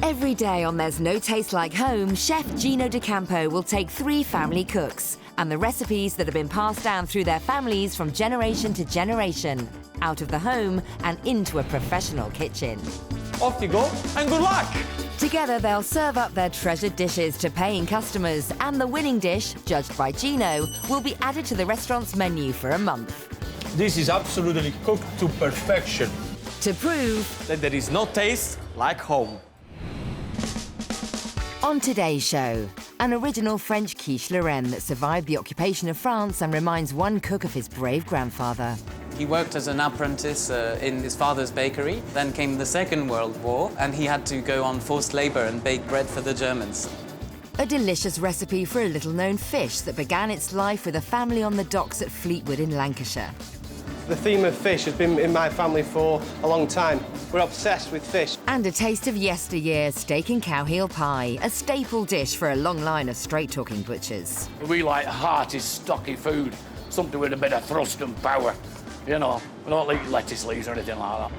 Every day on There's No Taste Like Home, Chef Gino D'Acampo will take 3 family cooks and the recipes that have been passed down through their families from generation to generation, out of the home and into a professional kitchen. Off you go, and good luck! Together, they'll serve up their treasured dishes to paying customers, and the winning dish, judged by Gino, will be added to the restaurant's menu for a month. This is absolutely cooked to perfection. To prove That there is no taste like home. on today's show, an original French quiche Lorraine that survived the occupation of France and reminds one cook of his brave grandfather. He worked as an apprentice in his father's bakery. Then came the Second World War, and he had to go on forced labor and bake bread for the Germans. A delicious recipe for a little-known fish that began its life with a family on the docks at Fleetwood in Lancashire. The theme of fish has been in my family for a long time. We're obsessed with fish. And a taste of yesteryear, steak and cow heel pie, a staple dish for a long line of straight-talking butchers. We like hearty, stocky food, something with a bit of thrust and power. You know, we don't eat lettuce leaves or anything like that.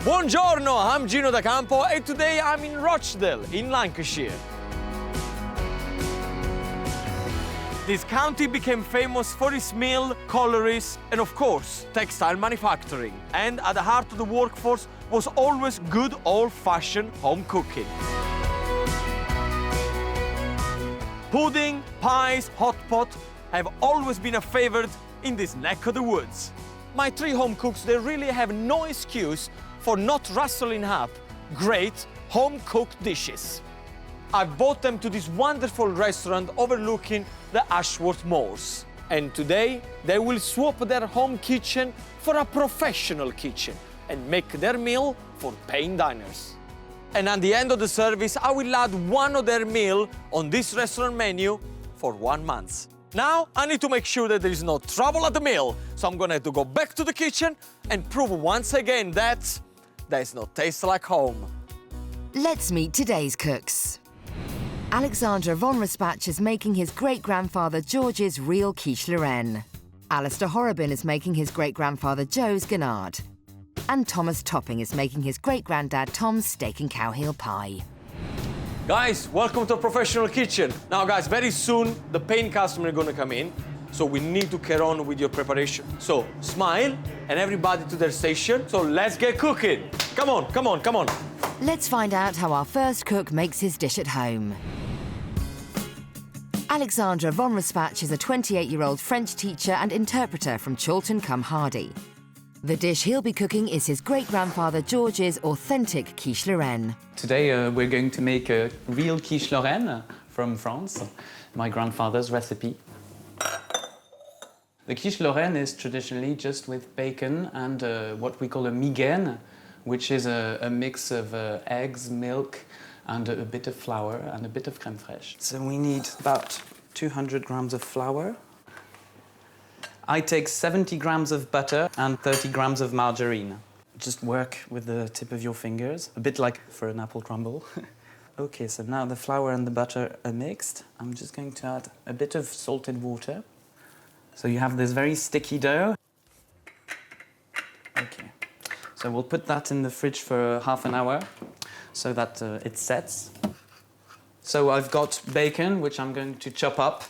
Buongiorno, I'm Gino D'Acampo, and today I'm in Rochdale, in Lancashire. This county became famous for its mill, collieries, and of course, textile manufacturing. And at the heart of the workforce was always good old-fashioned home cooking. Pudding, pies, hot pot have always been a favorite in this neck of the woods. My 3 home cooks, they really have no excuse for not rustling up great home-cooked dishes. I've brought them to this wonderful restaurant overlooking the Ashworth Moors. And today, they will swap their home kitchen for a professional kitchen and make their meal for paying diners. And at the end of the service, I will add one of their meal on this restaurant menu for 1 month. Now, I need to make sure that there is no trouble at the meal, so I'm gonna have to go back to the kitchen and prove once again that there's no taste like home. Let's meet today's cooks. Alexandre von Raspach is making his great-grandfather George's real quiche Lorraine. Alistair Horrobin is making his great-grandfather Joe's Gannard. And Thomas Topping is making his great-granddad Tom's steak and cow heel pie. Guys, welcome to a professional kitchen. Now, guys, very soon the paying customer is gonna come in, so we need to carry on with your preparation. So, smile, and everybody to their station. So let's get cooking. Come on, come on, come on. Let's find out how our first cook makes his dish at home. Alexandre von Raspach is a 28-year-old French teacher and interpreter from Chorlton-cum-Hardy. The dish he'll be cooking is his great-grandfather George's authentic quiche Lorraine. Today we're going to make a real quiche Lorraine from France, my grandfather's recipe. The quiche Lorraine is traditionally just with bacon and what we call a migaine, which is a mix of eggs, milk, and a bit of flour and a bit of crème fraîche. So we need about 200 grams of flour. I take 70 grams of butter and 30 grams of margarine. Just work with the tip of your fingers, a bit like for an apple crumble. Okay, so now the flour and the butter are mixed. I'm just going to add a bit of salted water. So you have this very sticky dough. Okay, so we'll put that in the fridge for half an hour so that it sets. So I've got bacon, which I'm going to chop up.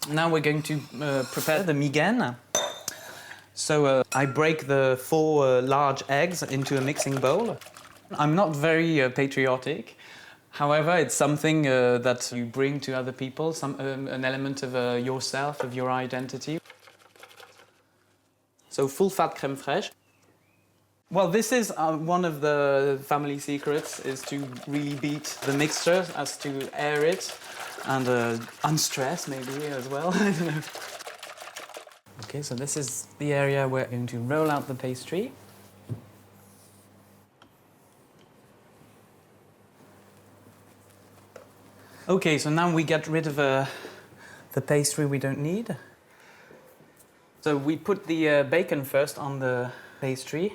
Now we're going to prepare the migaine. So I break the 4 large eggs into a mixing bowl. I'm not very patriotic. However, it's something that you bring to other people, an element of yourself, of your identity. So full-fat crème fraîche. Well, this is one of the family secrets, is to really beat the mixture, as to air it, and unstress maybe as well, I don't know. Okay, so this is the area we're going to roll out the pastry. Okay, so now we get rid of the pastry we don't need. So we put the bacon first on the pastry.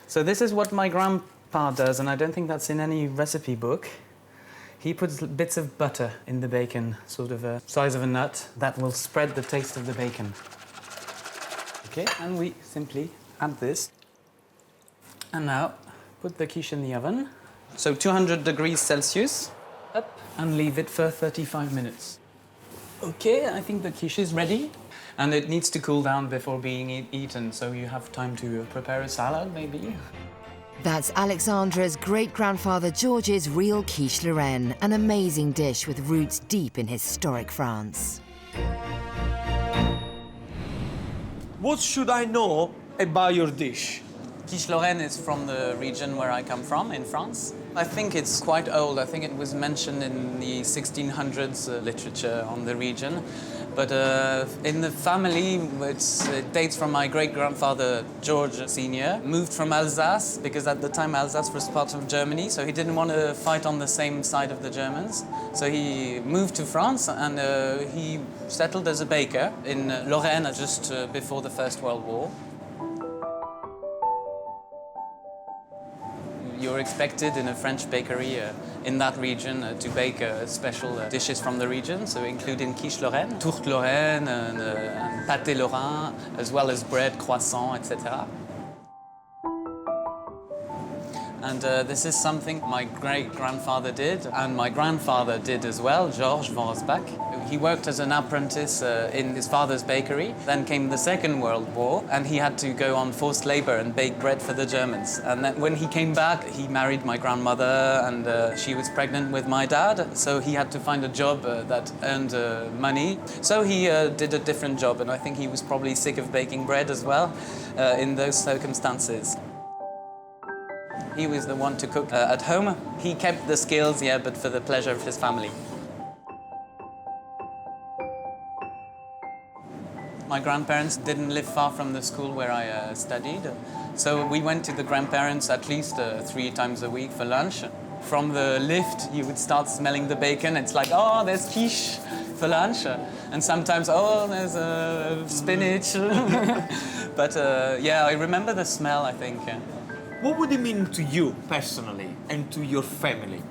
So this is what my grandpa does, and I don't think that's in any recipe book. He puts bits of butter in the bacon, sort of a size of a nut, that will spread the taste of the bacon. Okay, and we simply add this. And now, put the quiche in the oven. So 200 degrees Celsius, up, and leave it for 35 minutes. Okay, I think the quiche is ready. And it needs to cool down before being eaten, so you have time to prepare a salad, maybe. That's Alexandra's great-grandfather George's real quiche Lorraine, an amazing dish with roots deep in historic France. What should I know about your dish? Quiche Lorraine is from the region where I come from, in France. I think it's quite old. I think it was mentioned in the 1600s literature on the region. But in the family, it dates from my great-grandfather, George Sr., moved from Alsace, because at the time Alsace was part of Germany, so he didn't want to fight on the same side of the Germans. So he moved to France, and he settled as a baker in Lorraine just before the First World War. You're expected in a French bakery in that region to bake special dishes from the region, so including quiche Lorraine, tourte Lorraine, and pâté Lorrain, as well as bread, croissant, etc. And this is something my great-grandfather did, and my grandfather did as well, Georges von Rosbach. He worked as an apprentice in his father's bakery. Then came the Second World War, and he had to go on forced labor and bake bread for the Germans. And then when he came back, he married my grandmother, and she was pregnant with my dad, so he had to find a job that earned money. So he did a different job, and I think he was probably sick of baking bread as well in those circumstances. He was the one to cook at home. He kept the skills, yeah, but for the pleasure of his family. My grandparents didn't live far from the school where I studied, so we went to the grandparents at least 3 times a week for lunch. From the lift, you would start smelling the bacon. It's like, oh, there's quiche for lunch. And sometimes, oh, there's spinach. But yeah, I remember the smell, I think. What would it mean to you personally and to your family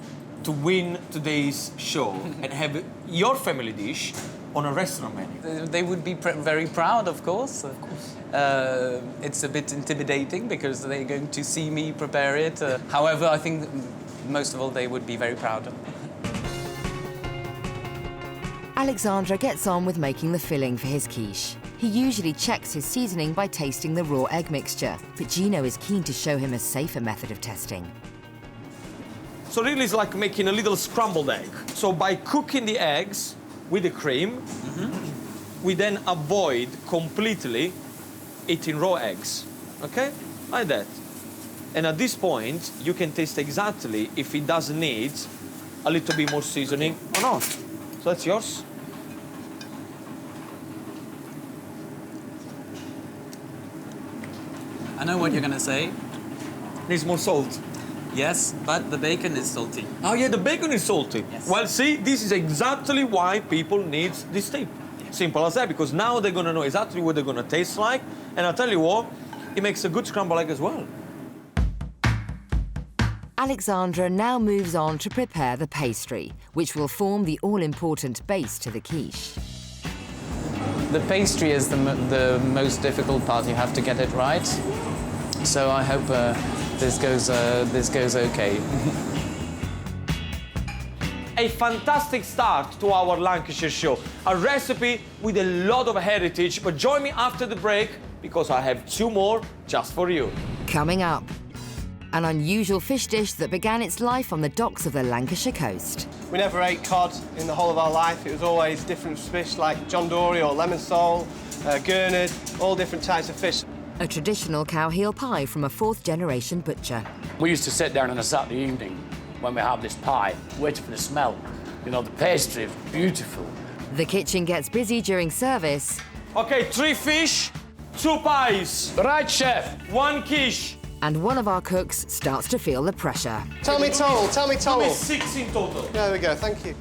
to win today's show and have your family dish on a restaurant menu? They would be very proud, of course. It's a bit intimidating because they're going to see me prepare it. However, I think most of all they would be very proud. Alexandre gets on with making the filling for his quiche. He usually checks his seasoning by tasting the raw egg mixture, but Gino is keen to show him a safer method of testing. So really it's like making a little scrambled egg. So by cooking the eggs with the cream, we then avoid completely eating raw eggs, okay? Like that. And at this point, you can taste exactly if it does need a little bit more seasoning or not. So that's yours. I know what you're going to say. Needs more salt. Yes, but the bacon is salty. Oh yeah, the bacon is salty. Yes. Well, see, this is exactly why people need this tip. Yes. Simple as that, because now they're gonna know exactly what they're gonna taste like. And I'll tell you what, it makes a good scrambled egg as well. Alexandre now moves on to prepare the pastry, which will form the all-important base to the quiche. The pastry is the most difficult part. You have to get it right. So I hope this goes okay. A fantastic start to our Lancashire show. A recipe with a lot of heritage, but join me after the break because I have 2 more just for you. Coming up, an unusual fish dish that began its life on the docks of the Lancashire coast. We never ate cod in the whole of our life. It was always different fish like John Dory or lemon sole, gurnard, all different types of fish. A traditional cow heel pie from a 4th-generation butcher. We used to sit down on a Saturday evening when we have this pie, waiting for the smell. You know, the pastry is beautiful. The kitchen gets busy during service. Okay, 3 fish, 2 pies. Right, chef. 1 quiche. And one of our cooks starts to feel the pressure. Tell me total, tell me total. 6 in total. There we go, thank you.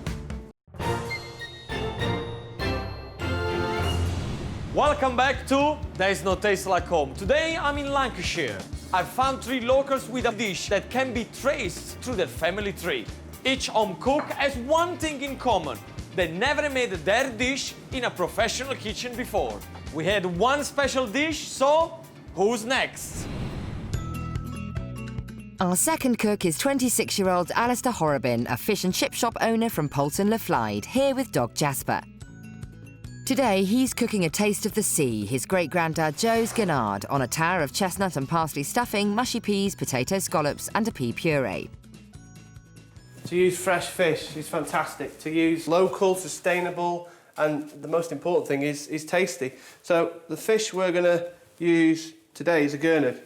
Welcome back to There's No Taste Like Home. Today I'm in Lancashire. I've found 3 locals with a dish that can be traced through their family tree. Each home cook has one thing in common. They never made their dish in a professional kitchen before. We had one special dish, so who's next? Our second cook is 26-year-old Alistair Horrobin, a fish and chip shop owner from Poulton Le Flyde, here with dog Jasper. Today, he's cooking a taste of the sea, his great-granddad Joe's Gannard, on a tower of chestnut and parsley stuffing, mushy peas, potato scallops and a pea puree. To use fresh fish is fantastic. To use local, sustainable, and the most important thing is tasty. So the fish we're going to use today is a gurnard.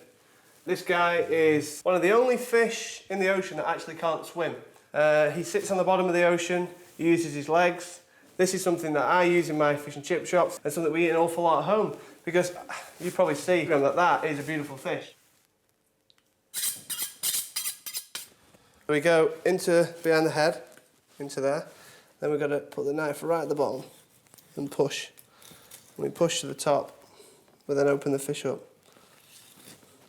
This guy is one of the only fish in the ocean that actually can't swim. He sits on the bottom of the ocean, he uses his legs. This is something that I use in my fish and chip shops and something we eat an awful lot at home because you probably see that is a beautiful fish. We go into behind the head, into there. Then we've got to put the knife right at the bottom and push. When we push to the top, we then open the fish up.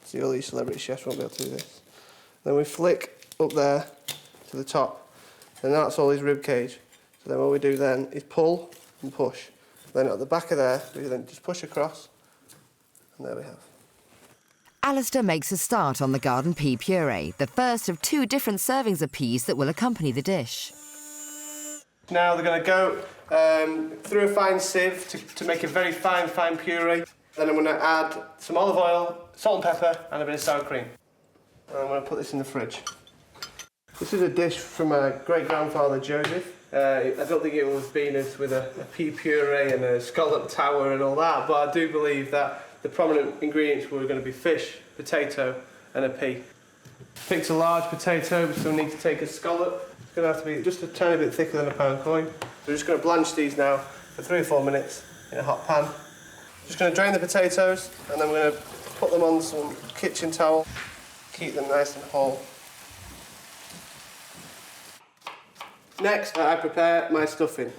See, all these celebrity chefs won't be able to do this. Then we flick up there to the top, and that's all his rib cage. So then what we do then is pull and push. Then at the back of there, we then just push across, and there we have. Alistair makes a start on the garden pea puree, the first of 2 different servings of peas that will accompany the dish. Now they're going to go through a fine sieve to make a very fine puree. Then I'm going to add some olive oil, salt and pepper, and a bit of sour cream. And I'm going to put this in the fridge. This is a dish from my great-grandfather Joseph. I don't think it was Venus with a pea puree and a scallop tower and all that, but I do believe that the prominent ingredients were going to be fish, potato, and a pea. Picked a large potato, so we need to take a scallop. It's going to have to be just a tiny bit thicker than a pound coin. We're just going to blanch these now for 3 or 4 minutes in a hot pan. Just going to drain the potatoes, and then we're going to put them on some kitchen towel, keep them nice and whole. Next, I prepare my stuffing.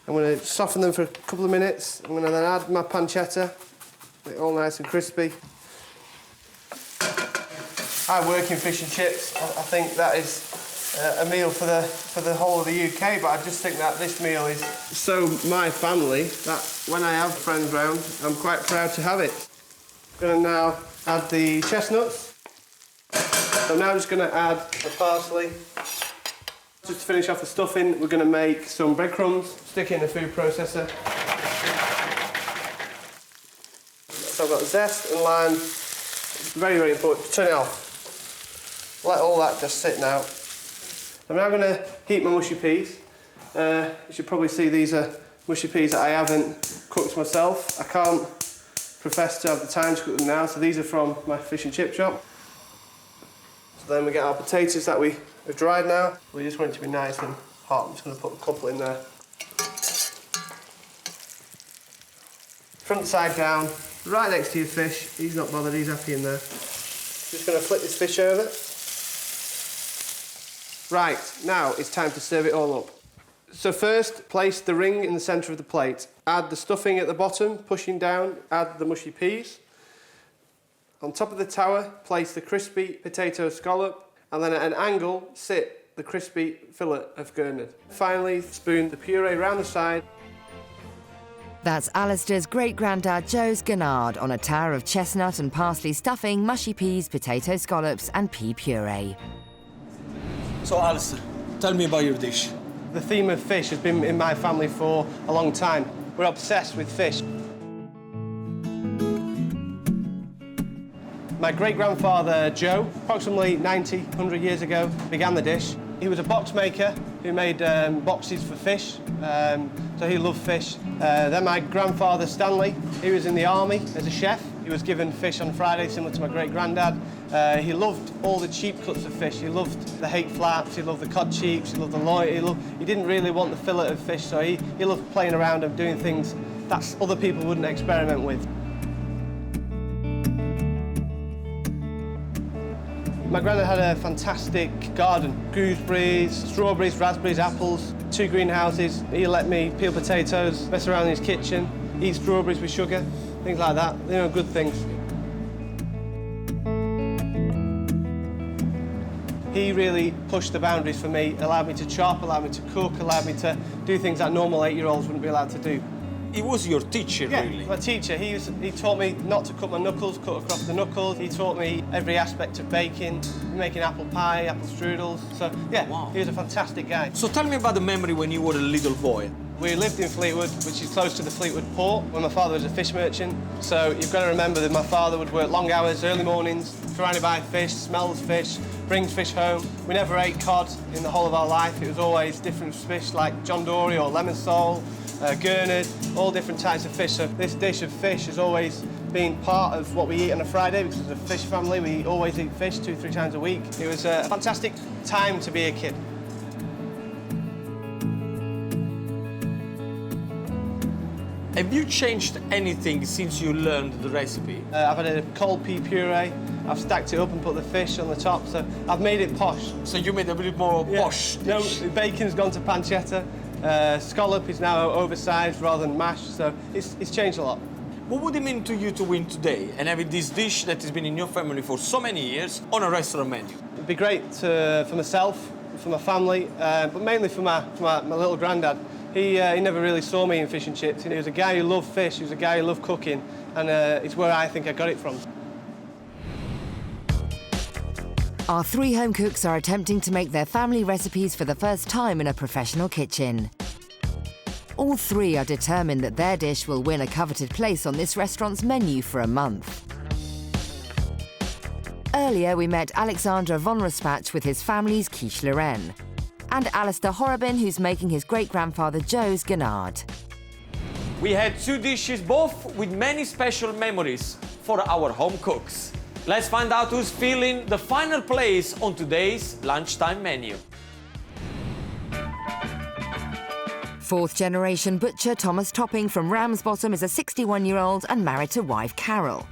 I'm going to soften them for a couple of minutes. I'm going to then add my pancetta, get it all nice and crispy. I work in fish and chips. I think that is a meal for the whole of the UK, but I just think that this meal is so my family that when I have friends round, I'm quite proud to have it. I'm going to now add the chestnuts. So I'm now just going to add the parsley. Just to finish off the stuffing, we're going to make some breadcrumbs, stick it in a food processor. So I've got zest and lime. Very, very important. Turn it off. Let all that just sit now. I'm now going to heat my mushy peas. You should probably see these are mushy peas that I haven't cooked myself. I can't profess to have the time to cook them now, so these are from my fish and chip shop. So then we get our potatoes that we've dried now. We just want it to be nice and hot. I'm just going to put a couple in there. Front side down, right next to your fish. He's not bothered, he's happy in there. Just going to flip this fish over. Right, now it's time to serve it all up. So first, place the ring in the centre of the plate. Add the stuffing at the bottom, pushing down, add the mushy peas. On top of the tower, place the crispy potato scallop, and then at an angle, sit the crispy fillet of gurnard. Finally, spoon the puree round the side. That's Alistair's great-granddad Joe's Gannard on a tower of chestnut and parsley stuffing, mushy peas, potato scallops and pea puree. So, Alistair, tell me about your dish. The theme of fish has been in my family for a long time. We're obsessed with fish. My great-grandfather Joe, approximately 90, 100 years ago, began the dish. He was a box maker who made boxes for fish, so he loved fish. Then my grandfather Stanley, he was in the army as a chef. He was given fish on Friday, similar to my great-granddad. He loved all the cheap cuts of fish. He loved the hake flaps, he loved the cod cheeks, he loved the loin. He didn't really want the fillet of fish, so he loved playing around and doing things that other people wouldn't experiment with. My granddad had a fantastic garden. Gooseberries, strawberries, raspberries, apples, 2 greenhouses. He let me peel potatoes, mess around in his kitchen, eat strawberries with sugar, things like that. You know, good things. He really pushed the boundaries for me, allowed me to chop, allowed me to cook, allowed me to do things that normal 8-year-olds wouldn't be allowed to do. He was your teacher, Yeah, really. my teacher. He taught me not to cut my knuckles, cut across the knuckles. He taught me every aspect of baking, making apple pie, apple strudels. So, yeah, Wow. he was a fantastic guy. So tell me about the memory when you were a little boy. We lived in Fleetwood, which is close to the Fleetwood port, when my father was a fish merchant. So you've got to remember that my father would work long hours, early mornings, trying to buy fish, smells fish, brings fish home. We never ate cod in the whole of our life. It was always different fish like John Dory or lemon sole, gurnard, all different types of fish. So this dish of fish has always been part of what we eat on a Friday because as a fish family, we always eat fish 2-3 times a week. It was a fantastic time to be a kid. Have you changed anything since you learned the recipe? I've added a cold pea puree, I've stacked it up and put the fish on the top, so I've made it posh. So you made a bit more posh No, dish. bacon's gone to pancetta, scallop is now oversized rather than mashed, so it's changed a lot. What would it mean to you to win today and having this dish that has been in your family for so many years on a restaurant menu? It'd be great for myself, for my family, but mainly for my little granddad. He never really saw me in fish and chips. He was a guy who loved fish, he was a guy who loved cooking, and it's where I think I got it from. Our 3 home cooks are attempting to make their family recipes for the first time in a professional kitchen. All 3 are determined that their dish will win a coveted place on this restaurant's menu for a month. Earlier, we met Alexandre von Raspach with his family's quiche Lorraine, and Alistair Horrobin, who's making his great-grandfather Joe's Gannard. We had 2 dishes, both with many special memories for our home cooks. Let's find out who's filling the final place on today's lunchtime menu. 4th-generation butcher Thomas Topping from Ramsbottom is a 61-year-old and married to wife Carol.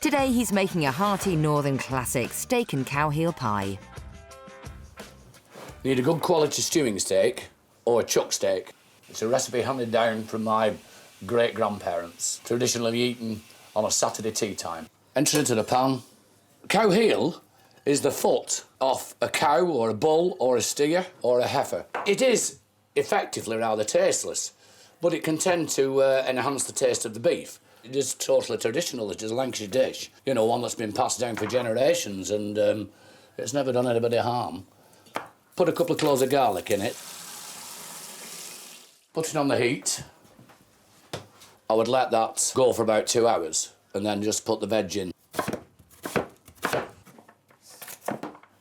Today he's making a hearty northern classic, steak and cow heel pie. Need a good quality stewing steak or a chuck steak. It's a recipe handed down from my great-grandparents, traditionally eaten on a Saturday tea time. Enter into the pan. Cow heel is the foot off a cow or a bull or a steer or a heifer. It is effectively rather tasteless, but it can tend to enhance the taste of the beef. It is totally traditional. It is a Lancashire dish, you know, one that's been passed down for generations, and it's never done anybody harm. Put a couple of cloves of garlic in it. Put it on the heat. I would let that go for about 2 hours and then just put the veg in.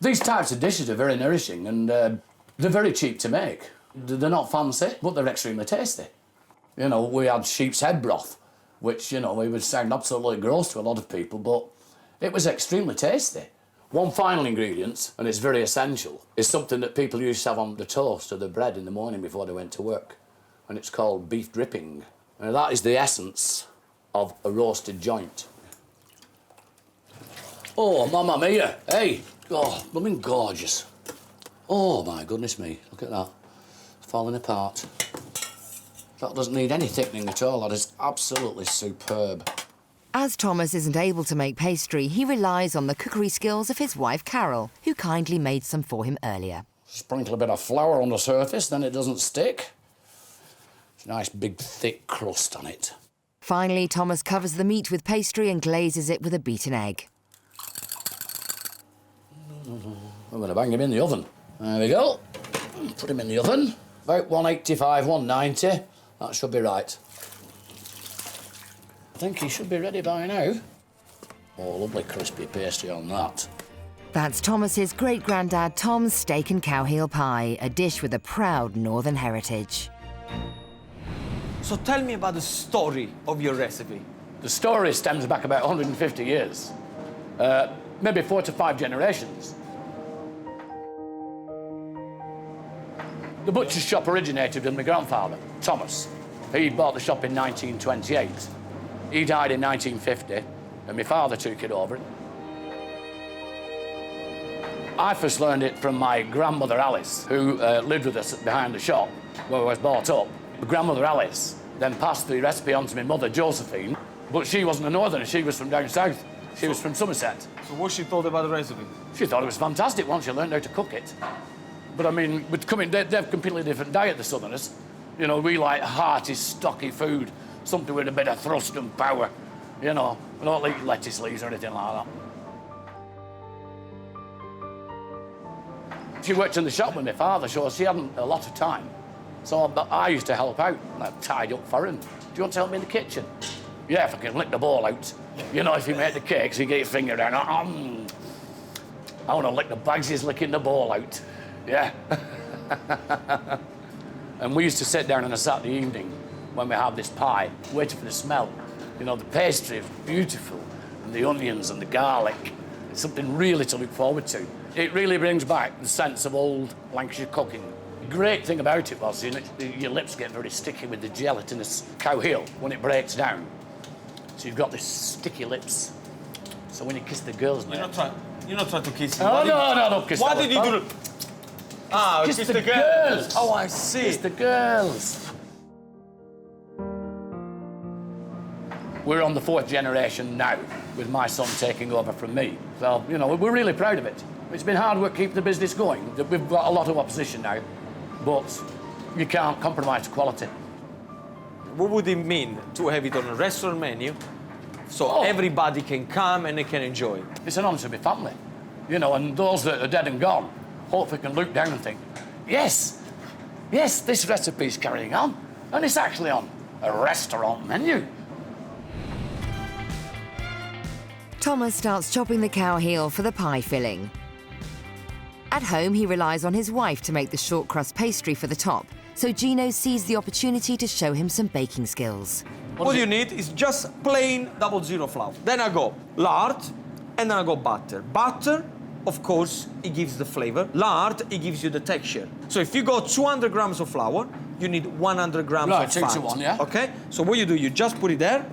These types of dishes are very nourishing and they're very cheap to make. They're not fancy, but they're extremely tasty. You know, we had sheep's head broth, which, you know, we would sound absolutely gross to a lot of people, but it was extremely tasty. One final ingredient, and it's very essential, is something that people used to have on the toast or the bread in the morning before they went to work, and it's called beef dripping. Now, that is the essence of a roasted joint. Oh, mamma mia, hey! Oh, blooming gorgeous. Oh, my goodness me, look at that. It's falling apart. That doesn't need any thickening at all, that is absolutely superb. As Thomas isn't able to make pastry, he relies on the cookery skills of his wife Carol, who kindly made some for him earlier. Sprinkle a bit of flour on the surface, then it doesn't stick. It's a nice big thick crust on it. Finally, Thomas covers the meat with pastry and glazes it with a beaten egg. I'm going to bang him in the oven. There we go. Put him in the oven. About 185, 190. That should be right. I think he should be ready by now. Oh, lovely crispy pastry on that. That's Thomas's great-granddad Tom's steak and cow heel pie, a dish with a proud northern heritage. So tell me about the story of your recipe. The story stems back about 150 years. Maybe 4 to 5 generations. The butcher's shop originated with my grandfather, Thomas. He bought the shop in 1928. He died in 1950, and my father took it over. I first learned it from my grandmother Alice, who lived with us behind the shop where I was brought up. My grandmother Alice then passed the recipe on to my mother Josephine, but she wasn't a northerner, she was from down south. She was from Somerset. So what she thought about the recipe? She thought it was fantastic once she learned how to cook it. But I mean, they have a completely different diet, the Southerners. You know, we like hearty, stocky food, something with a bit of thrust and power. You know, we don't eat lettuce leaves or anything like that. She worked in the shop with my father, so she hadn't a lot of time. So I used to help out, and I tied up for him. Do you want to help me in the kitchen? Yeah, if I can lick the ball out. You know, if you make the cakes, you get your finger down. I want to lick the bags, he's licking the ball out. Yeah. And we used to sit down on a Saturday evening when we had this pie, waiting for the smell. You know, the pastry is beautiful, and the onions and the garlic. It's something really to look forward to. It really brings back the sense of old Lancashire cooking. The great thing about it was, you know, your lips get very sticky with the gelatinous cow heel when it breaks down. So you've got this sticky lips. So when you kiss the girls now... You're not trying to kiss me. Oh, no, kiss What did you do? Ah, kiss the girls. Oh, I see. Kiss the girls. We're on the 4th generation now, with my son taking over from me. So, you know, we're really proud of it. It's been hard work keeping the business going. We've got a lot of opposition now, but you can't compromise quality. What would it mean to have it on a restaurant menu so everybody can come and they can enjoy it? It's an honour to my family, you know, and those that are dead and gone hopefully can look down and think, yes, this recipe's carrying on, and it's actually on a restaurant menu. Thomas starts chopping the cow heel for the pie filling. At home, he relies on his wife to make the short crust pastry for the top, so Gino sees the opportunity to show him some baking skills. What you need is just plain 00 flour. Then I go lard, and then I go butter. Butter, of course, it gives the flavor. Lard, it gives you the texture. So if you go 200 grams of flour, you need 100 grams of fat. 2 to 1, yeah. Okay? So what you do, you just put it there.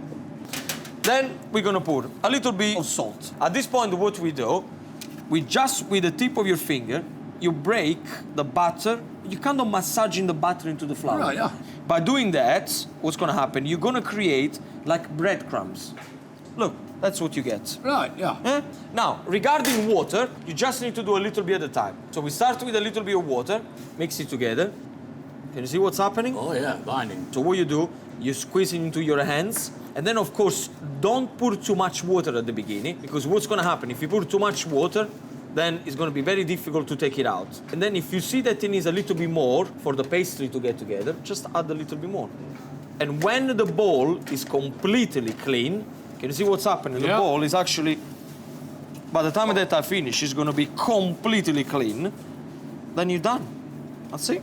Then we're gonna put a little bit of salt. At this point, what we do, we just, with the tip of your finger, you break the butter. You kind of massaging the butter into the flour. Right, yeah. By doing that, what's gonna happen? You're gonna create like breadcrumbs. Look, that's what you get. Right, yeah. Eh? Now, regarding water, you just need to do a little bit at a time. So we start with a little bit of water, mix it together. Can you see what's happening? Oh, yeah, binding. So what you do, you squeeze it into your hands, and then, of course, don't put too much water at the beginning, because what's gonna happen, if you put too much water, then it's gonna be very difficult to take it out. And then if you see that it needs a little bit more for the pastry to get together, just add a little bit more. And when the bowl is completely clean, can you see what's happening? The bowl is actually, by the time that I finish, it's gonna be completely clean. Then you're done. That's it.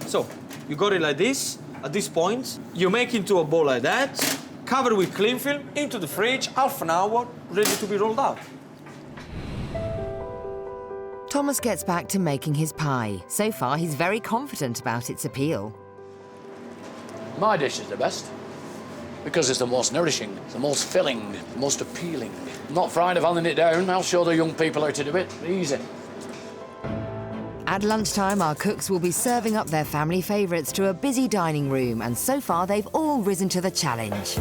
So, you got it like this. At this point, you make into a bowl like that, cover with cling film, into the fridge, half an hour, ready to be rolled out. Thomas gets back to making his pie. So far, he's very confident about its appeal. My dish is the best, because it's the most nourishing, the most filling, the most appealing. I'm not frightened of handing it down. I'll show the young people how to do it. Easy. At lunchtime, our cooks will be serving up their family favourites to a busy dining room, and so far they've all risen to the challenge.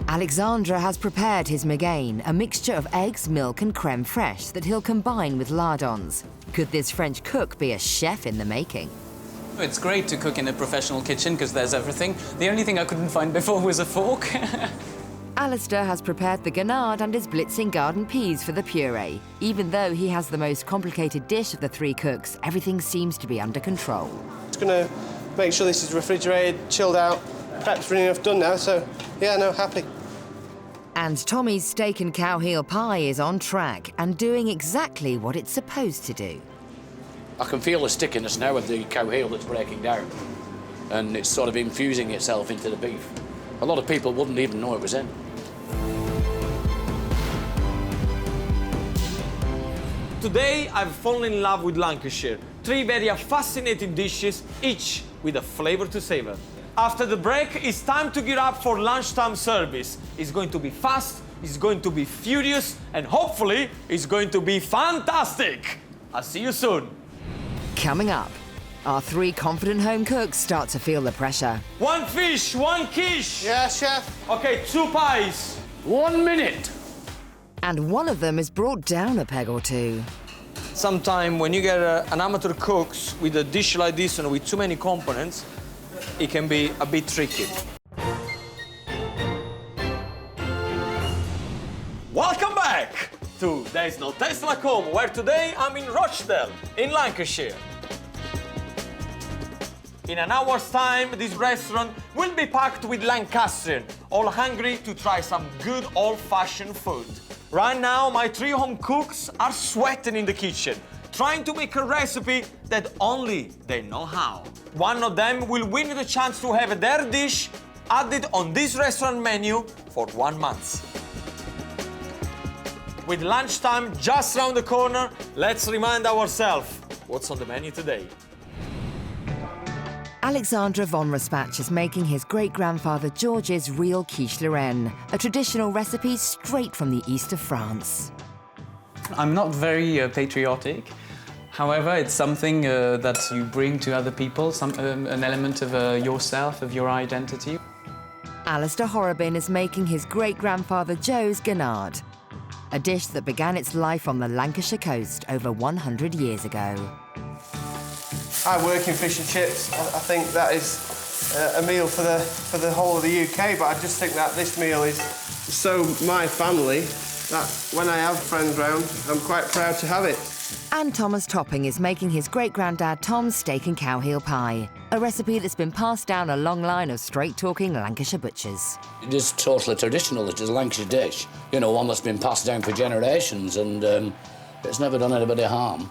Alexandra has prepared his migaine, a mixture of eggs, milk and creme fraiche that he'll combine with lardons. Could this French cook be a chef in the making? It's great to cook in a professional kitchen because there's everything. The only thing I couldn't find before was a fork. Alistair has prepared the grenade and is blitzing garden peas for the puree. Even though he has the most complicated dish of the three cooks, everything seems to be under control. Just gonna make sure this is refrigerated, chilled out, prep's really enough done now, so yeah, no, happy. And Tommy's steak and cow heel pie is on track and doing exactly what it's supposed to do. I can feel the stickiness now of the cow heel that's breaking down, and it's sort of infusing itself into the beef. A lot of people wouldn't even know it was in. Today, I've fallen in love with Lancashire. Three very fascinating dishes, each with a flavor to savor. After the break, it's time to gear up for lunchtime service. It's going to be fast, it's going to be furious, and hopefully, it's going to be fantastic. I'll see you soon. Coming up, Our three confident home cooks start to feel the pressure. One fish, one quiche. Yeah, chef. Okay, 2 pies. 1 minute. And one of them is brought down a peg or two. Sometimes when you get an amateur cooks with a dish like this and with too many components, it can be a bit tricky. Welcome back to There's No Taste Like Home, where today I'm in Rochdale, in Lancashire. In an hour's time, this restaurant will be packed with Lancastrian, all hungry to try some good old-fashioned food. Right now, my 3 home cooks are sweating in the kitchen, trying to make a recipe that only they know how. One of them will win the chance to have their dish added on this restaurant menu for 1 month. With lunchtime just round the corner, let's remind ourselves what's on the menu today. Alexandre von Raspach is making his great-grandfather George's real quiche Lorraine, a traditional recipe straight from the east of France. I'm not very patriotic. However, it's something that you bring to other people, an element of yourself, of your identity. Alistair Horrobin is making his great-grandfather Joe's Gannard, a dish that began its life on the Lancashire coast over 100 years ago. I work in fish and chips. I think that is a meal for the whole of the UK, but I just think that this meal is so my family that when I have friends round, I'm quite proud to have it. And Thomas Topping is making his great-granddad Tom's steak and cow heel pie, a recipe that's been passed down a long line of straight-talking Lancashire butchers. It is totally traditional. It is a Lancashire dish. You know, one that's been passed down for generations, and it's never done anybody harm.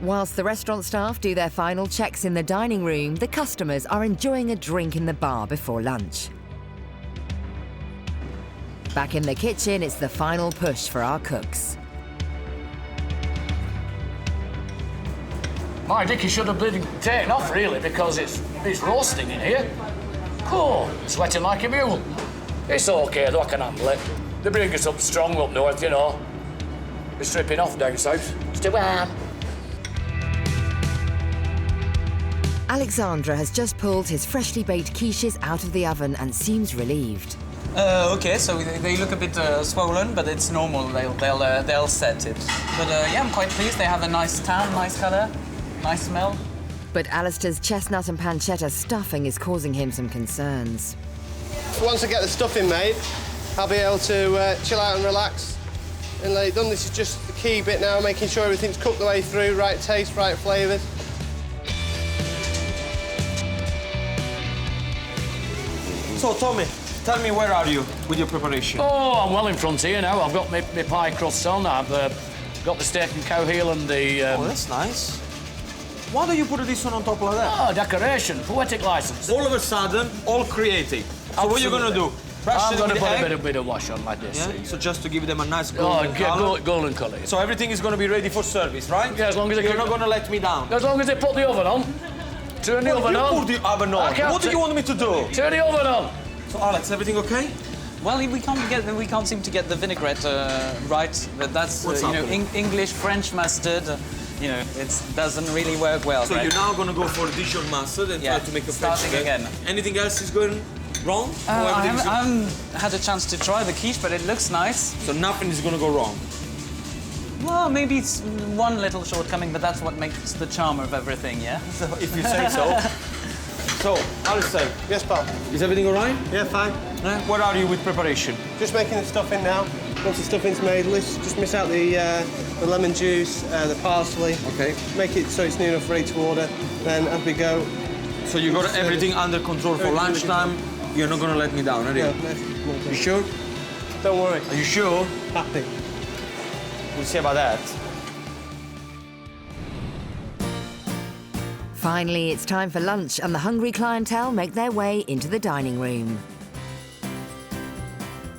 Whilst the restaurant staff do their final checks in the dining room, the customers are enjoying a drink in the bar before lunch. Back in the kitchen, it's the final push for our cooks. My dicky should have been taken off, really, because it's roasting in here. Oh, sweating like a mule. It's OK, though, I can handle it. They bring us up strong up north, you know. We're stripping off down south. Still warm. Alexandra has just pulled his freshly baked quiches out of the oven and seems relieved. Okay, so they look a bit swollen, but it's normal. They'll set it. But yeah, I'm quite pleased. They have a nice tan, nice colour, nice smell. But Alistair's chestnut and pancetta stuffing is causing him some concerns. Once I get the stuffing made, I'll be able to chill out and relax and let it done. This is just the key bit now, making sure everything's cooked the way through, right taste, right flavours. So, Tommy, tell me, where are you with your preparation? Oh, I'm well in front here now. I've got my pie crust on. I've got the steak and cow heel and the... Oh, that's nice. Why do you put this on top like that? Oh, decoration, poetic license. All of a sudden, all creative. So what are you going to do? I'm going to put a bit of wash on like this. Yeah? So just to give them a nice golden colour. Golden colour. So everything is going to be ready for service, right? Yeah, as long as you're not going to let me down. As long as they put the oven on. Turn the oven on. Put the oven on. What do you want me to do? Turn the oven on. So Alex, everything okay? Well, we can't seem to get the vinaigrette right. But that's English, French mustard. You know, it doesn't really work well. So right? you're now going to go for Dijon mustard and try to make a French starting again. Anything else is going wrong? I haven't had a chance to try the quiche, but it looks nice. So nothing is going to go wrong? Well, maybe it's one little shortcoming, but that's what makes the charm of everything, yeah? So, if you say so. So, Alistair. Yes, pal. Is everything all right? Yeah, fine. Where are you with preparation? Just making the stuffing now. Once the stuffing's made, let's just miss out the lemon juice, the parsley. Okay. Make it so it's near enough ready to order. Then as we go. So you got everything under control for lunchtime. You're not going to let me down, are you? No. You sure? Don't worry. Are you sure? Happy. We'll see about that. Finally, it's time for lunch and the hungry clientele make their way into the dining room.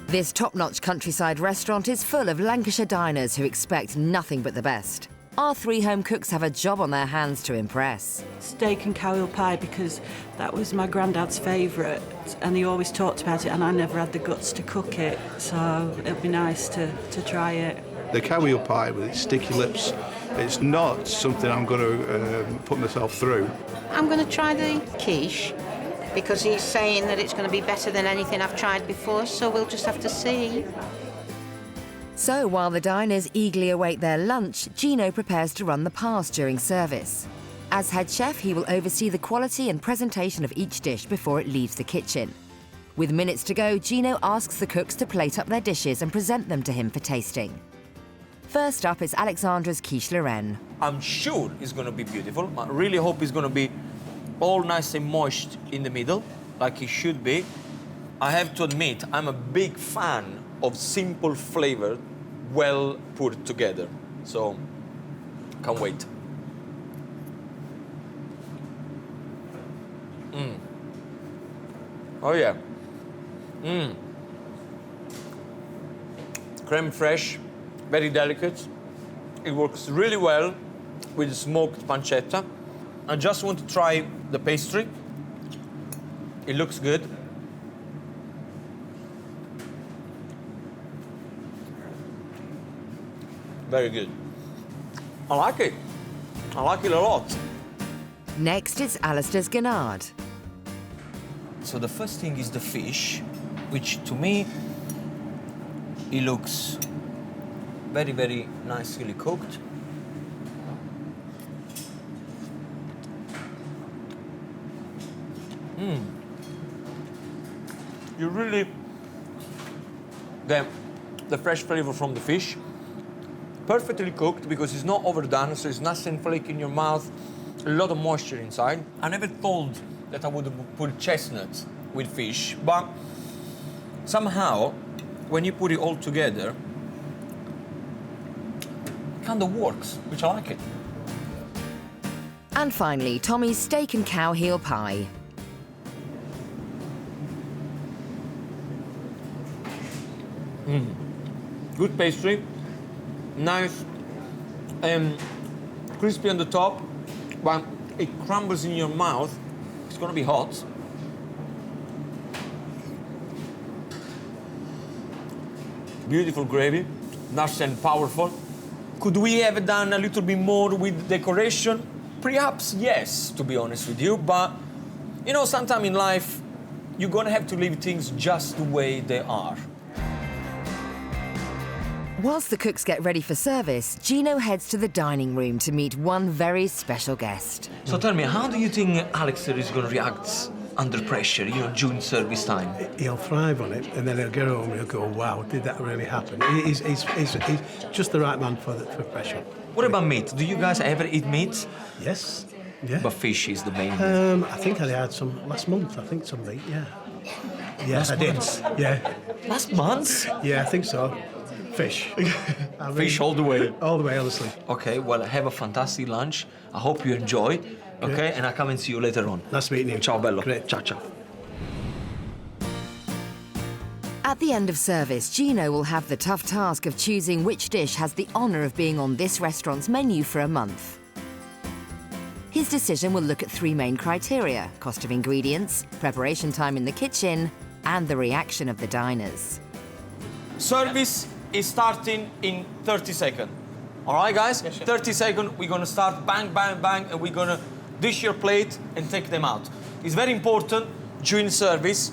This top-notch countryside restaurant is full of Lancashire diners who expect nothing but the best. Our three home cooks have a job on their hands to impress. Steak and cow heel pie, because that was my granddad's favourite and he always talked about it and I never had the guts to cook it, so it'd be nice to try it. The cow heel pie with its sticky lips, it's not something I'm going to put myself through. I'm going to try the quiche because he's saying that it's going to be better than anything I've tried before, so we'll just have to see. So while the diners eagerly await their lunch, Gino prepares to run the pass during service. As head chef, he will oversee the quality and presentation of each dish before it leaves the kitchen. With minutes to go, Gino asks the cooks to plate up their dishes and present them to him for tasting. First up is Alexandra's quiche Lorraine. I'm sure it's going to be beautiful. I really hope it's going to be all nice and moist in the middle, like it should be. I have to admit, I'm a big fan of simple flavor, well put together. So, can't wait. Oh yeah. Creme fraiche, very delicate. It works really well with smoked pancetta. I just want to try the pastry. It looks good. Very good. I like it. I like it a lot. Next is Alistair's Grenade. So the first thing is the fish, which to me, it looks very, very nicely cooked. You really get the fresh flavor from the fish. Perfectly cooked because it's not overdone, so it's nice and flaky in your mouth. A lot of moisture inside. I never thought that I would put chestnuts with fish, but somehow, when you put it all together, it kind of works, which I like it. And finally, Tommy's steak and cow heel pie. Good pastry, nice and crispy on the top, but it crumbles in your mouth. It's gonna be hot. Beautiful gravy, nice and powerful. Could we have done a little bit more with decoration? Perhaps yes, to be honest with you, but you know, sometime in life, you're gonna have to leave things just the way they are. Whilst the cooks get ready for service, Gino heads to the dining room to meet one very special guest. So tell me, how do you think Alex is going to react under pressure, you know, during service time? He'll thrive on it, and then he'll go home and he'll go, wow, did that really happen? He's just the right man for pressure. What about meat? Do you guys ever eat meat? Yes, yeah. But fish is the main. I think I had some last month, some meat, yeah. Yeah, Last I did. month? Yeah. Last month? Yeah, I think so. Fish. Fish all the way? All the way, honestly. Okay, well, have a fantastic lunch. I hope you enjoy, okay? Great. And I'll come and see you later on. Nice meeting you. Ciao, bello. Great. Ciao, ciao. At the end of service, Gino will have the tough task of choosing which dish has the honour of being on this restaurant's menu for a month. His decision will look at three main criteria: cost of ingredients, preparation time in the kitchen, and the reaction of the diners. Service is starting in 30 seconds. All right, guys? Yes, 30 seconds, we're gonna start bang, bang, bang, and we're gonna dish your plate and take them out. It's very important during service,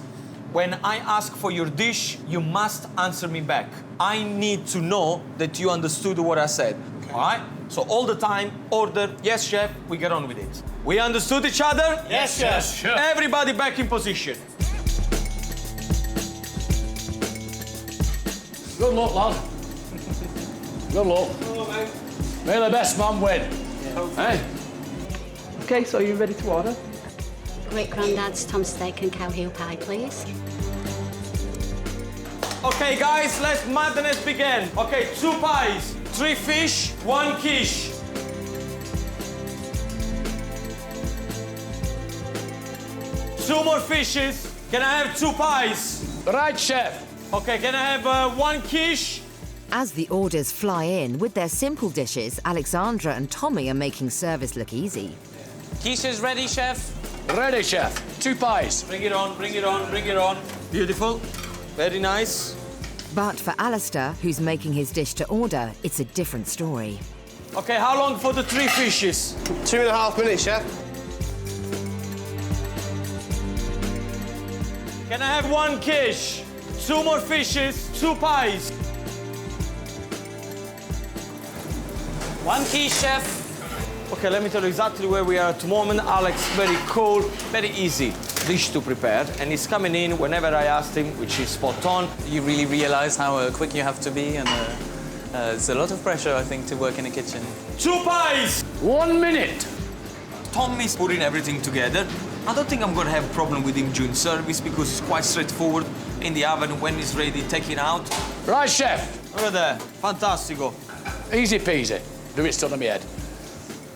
when I ask for your dish, you must answer me back. I need to know that you understood what I said, okay. All right? So all the time, order, yes, chef, we get on with it. We understood each other? Yes, chef. Yes, chef. Everybody back in position. Good luck, lad. Good luck. May the best man win. Hey? OK, so are you ready to order? Great Grandad's Tom steak and cow heel pie, please. Okay, guys, let's madness begin. Okay, 2 pies, 3 fish, 1 quiche. Two more fishes. Can I have 2 pies? Right, chef. Okay, can I have 1 quiche? As the orders fly in, with their simple dishes, Alexandra and Tommy are making service look easy. Quiche is ready, chef. Ready, chef. 2 pies. Bring it on, bring it on, bring it on. Beautiful. Very nice. But for Alistair, who's making his dish to order, it's a different story. Okay, how long for the 3 fishes? 2.5 minutes, chef. Can I have 1 quiche, 2 more fishes, 2 pies? 1 quiche, chef. Okay, let me tell you exactly where we are at the moment. Alex, very cool, very easy dish to prepare. And he's coming in whenever I asked him, which is spot on. You really realize how quick you have to be, and it's a lot of pressure, I think, to work in a kitchen. 2 pies! 1 minute. Tommy's putting everything together. I don't think I'm going to have a problem with him during service because it's quite straightforward. In the oven, when it's ready, take it out. Right, chef. Look at that. Fantastico. Easy peasy. Do it still on my head.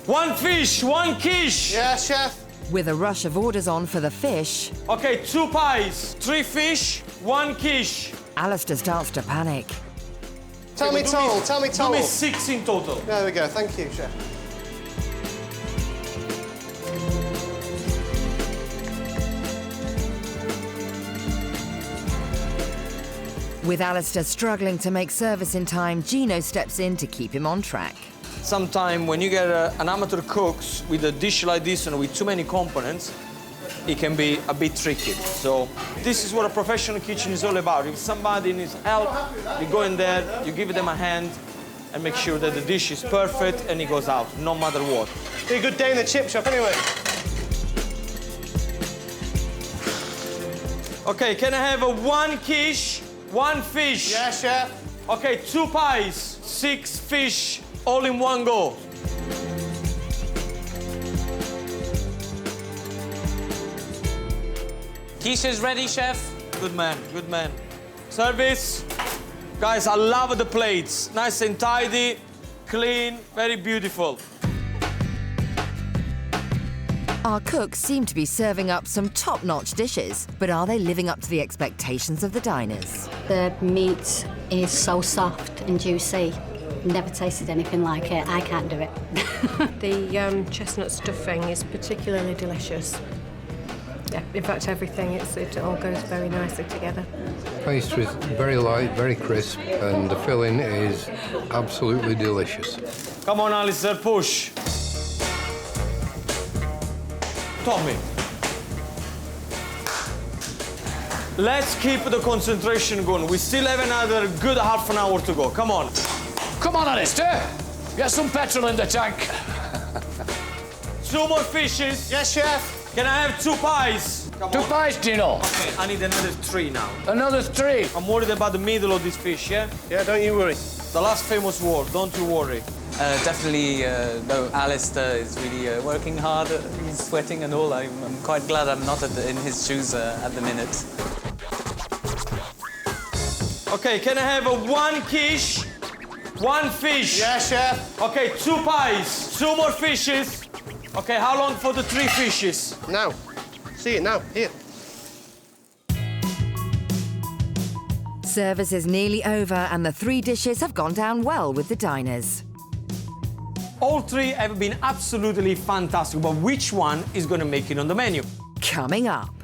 1 fish, 1 quiche. Yeah, chef. With a rush of orders on for the fish, Okay, 2 pies, 3 fish, 1 quiche. Alistair starts to panic. Tell me total, tell me Do total. me 6 in total. There we go, thank you, chef. With Alistair struggling to make service in time, Gino steps in to keep him on track. Sometimes when you get an amateur cook with a dish like this and with too many components, it can be a bit tricky. So this is what a professional kitchen is all about. If somebody needs help, you go in there, you give them a hand, and make sure that the dish is perfect and it goes out, no matter what. Be a good day in the chip shop anyway. Okay, can I have a 1 quiche, 1 fish? Yeah, chef. Okay, 2 pies, 6 fish, all in one go. Quiche is ready, chef. Good man, good man. Service. Guys, I love the plates. Nice and tidy, clean, very beautiful. Our cooks seem to be serving up some top-notch dishes, but are they living up to the expectations of the diners? The meat is so soft and juicy. Never tasted anything like it. I can't do it. The chestnut stuffing is particularly delicious. Yeah, in fact, everything, it all goes very nicely together. Pastry is very light, very crisp, and the filling is absolutely delicious. Come on, Alistair, push. Tommy. Let's keep the concentration going. We still have another good half an hour to go. Come on. Come on, Alistair. Get some petrol in the tank. 2 more fishes. Yes, chef. Can I have 2 pies? Come 2 on. pies, Gino. Okay, I need another 3 now. Another 3. I'm worried about the middle of this fish, yeah? Yeah, don't you worry. The last famous word, don't you worry. Definitely, no, Alistair is really working hard. He's sweating and all. I'm quite glad I'm not in his shoes at the minute. Okay, can I have a 1 quiche, 1 fish? Yeah, chef. Okay, 2 pies, 2 more fishes. Okay, how long for the 3 fishes? Now. See it now, here. Service is nearly over and the 3 dishes have gone down well with the diners. All 3 have been absolutely fantastic, but which one is going to make it on the menu? Coming up.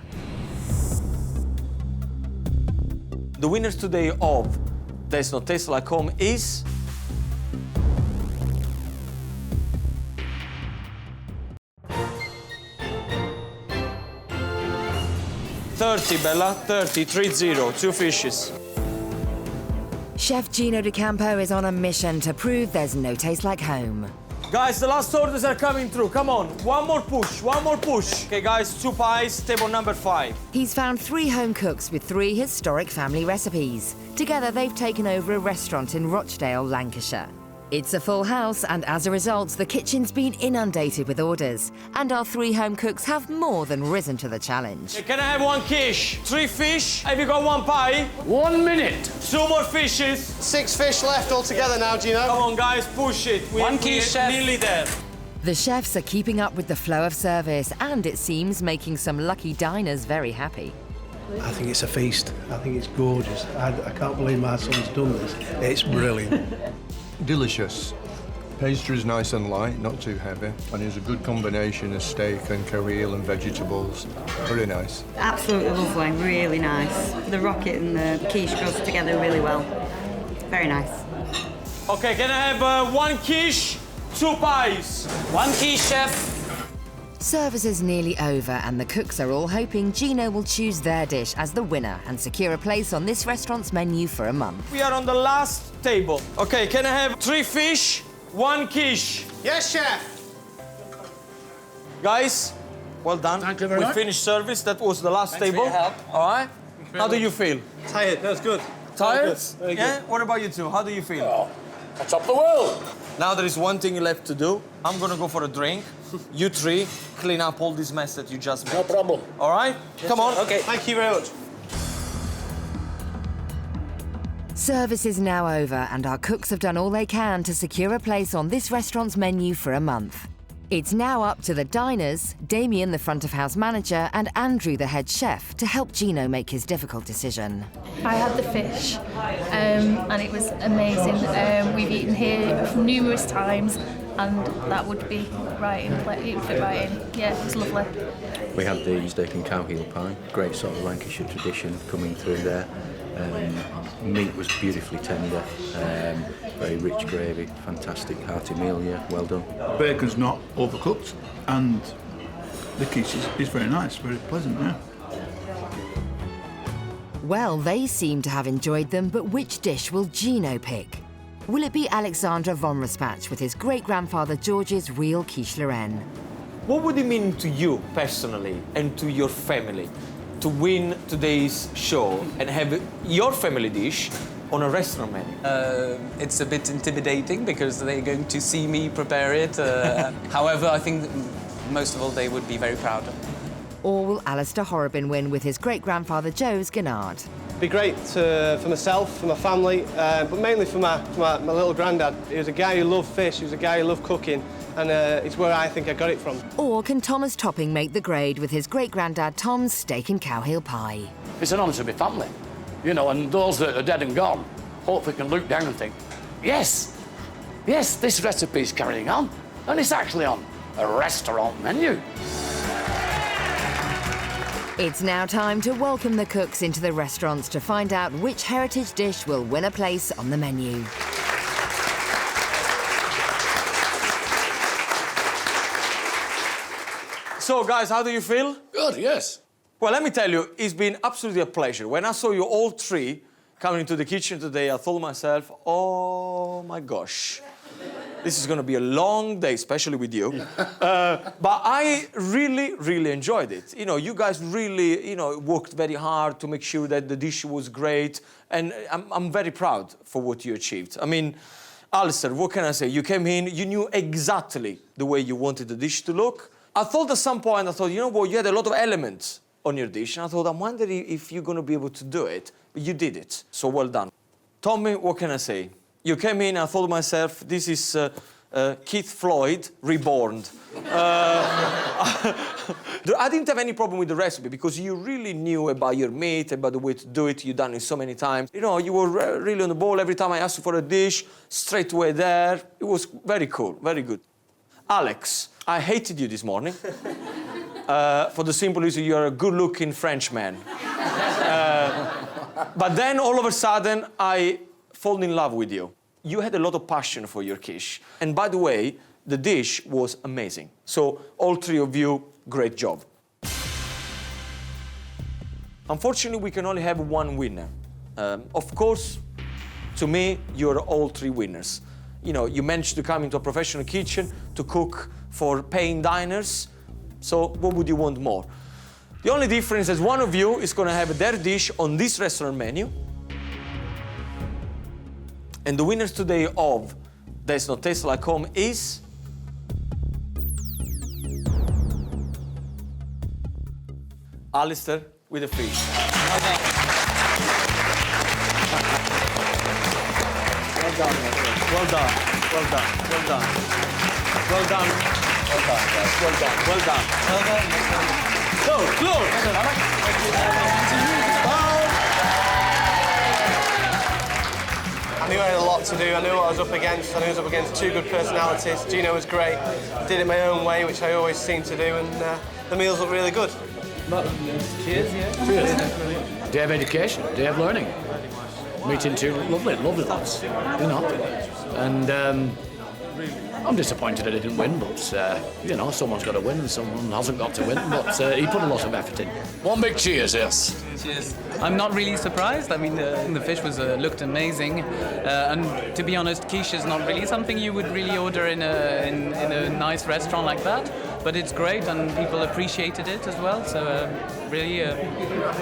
The winners today of There's No Taste Like Home is... $30, Bella. 30, 3-0, 2 fishes. Chef Gino D'Acampo is on a mission to prove there's no taste like home. Guys, the last orders are coming through. Come on, one more push, one more push. Okay, guys, 2 pies, table number 5. He's found 3 home cooks with 3 historic family recipes. Together, they've taken over a restaurant in Rochdale, Lancashire. It's a full house, and as a result, the kitchen's been inundated with orders. And our 3 home cooks have more than risen to the challenge. Okay, can I have 1 quiche? 3 fish? Have you got 1 pie? 1 minute. 2 more fishes. 6 fish left altogether now, Gino. Come on, guys, push it. 1 quiche, chef. Nearly there. The chefs are keeping up with the flow of service, and it seems making some lucky diners very happy. I think it's a feast. I think it's gorgeous. I can't believe my son's done this. It's brilliant. Delicious. Pastry is nice and light, not too heavy, and it's a good combination of steak and curry eel and vegetables. Very nice. Absolutely lovely, really nice. The rocket and the quiche goes together really well. Very nice. Okay, can I have 1 quiche, 2 pies? 1 quiche, chef. Service is nearly over and the cooks are all hoping Gino will choose their dish as the winner and secure a place on this restaurant's menu for a month. We are on the last table. Okay, can I have 3 fish, 1 quiche? Yes, chef. Guys, well done. Thank you very much. We finished service. That was the last Thanks table. for your help. All right. How do you feel? Tired. That's good. Tired? Very good. Yeah. What about you two? How do you feel? Oh, on top of the world. Now there is one thing left to do. I'm gonna go for a drink. You 3 clean up all this mess that you just made. No problem. All right? Come on. Okay. Thank you very much. Service is now over and our cooks have done all they can to secure a place on this restaurant's menu for a month. It's now up to the diners, Damien, the front-of-house manager, and Andrew, the head chef, to help Gino make his difficult decision. I had the fish, and it was amazing. We've eaten here numerous times, and that would be right in, it would fit right in. Yeah, it was lovely. We had the steak and cow heel pie, great sort of Lancashire tradition coming through there. Meat was beautifully tender, very rich gravy, fantastic hearty meal, yeah, well done. Bacon's not overcooked, and the quiche is very nice, very pleasant, yeah. Well, they seem to have enjoyed them, but which dish will Gino pick? Will it be Alexandre von Raspach with his great-grandfather George's real quiche Lorraine? What would it mean to you personally and to your family to win today's show and have your family dish on a restaurant menu? It's a bit intimidating because they're going to see me prepare it. However, I think most of all they would be very proud. Or will Alistair Horrobin win with his great-grandfather Joe's Gannard? It'd be great for myself, for my family, but mainly for my little granddad. He was a guy who loved fish, he was a guy who loved cooking, and it's where I think I got it from. Or can Thomas Topping make the grade with his great-granddad Tom's steak and cow heel pie? It's an honour to my family, you know, and those that are dead and gone, hopefully can look down and think, yes, this recipe's carrying on, and it's actually on a restaurant menu. It's now time to welcome the cooks into the restaurants to find out which heritage dish will win a place on the menu. So, guys, how do you feel? Good, yes. Well, let me tell you, it's been absolutely a pleasure. When I saw you all 3 coming into the kitchen today, I thought to myself, oh my gosh, this is going to be a long day, especially with you. But I really, really enjoyed it. You know, you guys really, you know, worked very hard to make sure that the dish was great. And I'm very proud for what you achieved. I mean, Alistair, what can I say? You came in, you knew exactly the way you wanted the dish to look. I thought at some point, you know what, you had a lot of elements on your dish. And I thought, I'm wondering if you're going to be able to do it. But you did it, so well done. Tommy, what can I say? You came in, I thought to myself, this is Keith Floyd reborn. I didn't have any problem with the recipe because you really knew about your meat, about the way to do it. You've done it so many times. You know, you were really on the ball. Every time I asked you for a dish, straight away there. It was very cool, very good. Alex, I hated you this morning. For the simple reason you're a good-looking Frenchman. But then, all of a sudden, I fall in love with you. You had a lot of passion for your quiche. And by the way, the dish was amazing. So, all 3 of you, great job. Unfortunately, we can only have 1 winner. Of course, to me, you're all 3 winners. You know, you managed to come into a professional kitchen to cook for paying diners. So, what would you want more? The only difference is one of you is going to have their dish on this restaurant menu. And the winners today of There's No Taste Like Home is... Alistair with the fish. Well done. Well done. Well done. Well done. Well done. Well done. Well done, guys. Well done. Well done. Well done. So, Claude. knew I had a lot to do. I knew what I was up against. I knew I was up against two good personalities. Gino was great. Did it my own way, which I always seem to do, and the meals look really good. Cheers, yeah. Cheers. Day of education, day of learning. Meeting two lovely lads, you know. And I'm disappointed that he didn't win, but, you know, someone's got to win and someone hasn't got to win, but he put a lot of effort in. One big cheers, yes. Cheers. I'm not really surprised. I mean, the fish was looked amazing, and to be honest, quiche is not really something you would really order in a nice restaurant like that. But it's great, and people appreciated it as well. So really,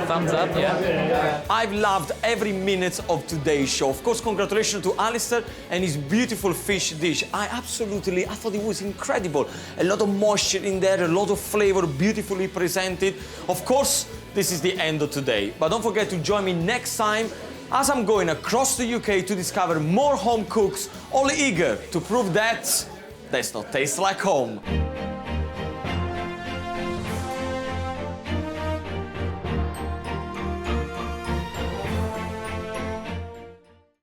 thumbs up. Yeah. I've loved every minute of today's show. Of course, congratulations to Alistair and his beautiful fish dish. I thought it was incredible. A lot of moisture in there, a lot of flavor, beautifully presented. Of course, this is the end of today. But don't forget to join me next time as I'm going across the UK to discover more home cooks, all eager to prove that does not taste like home.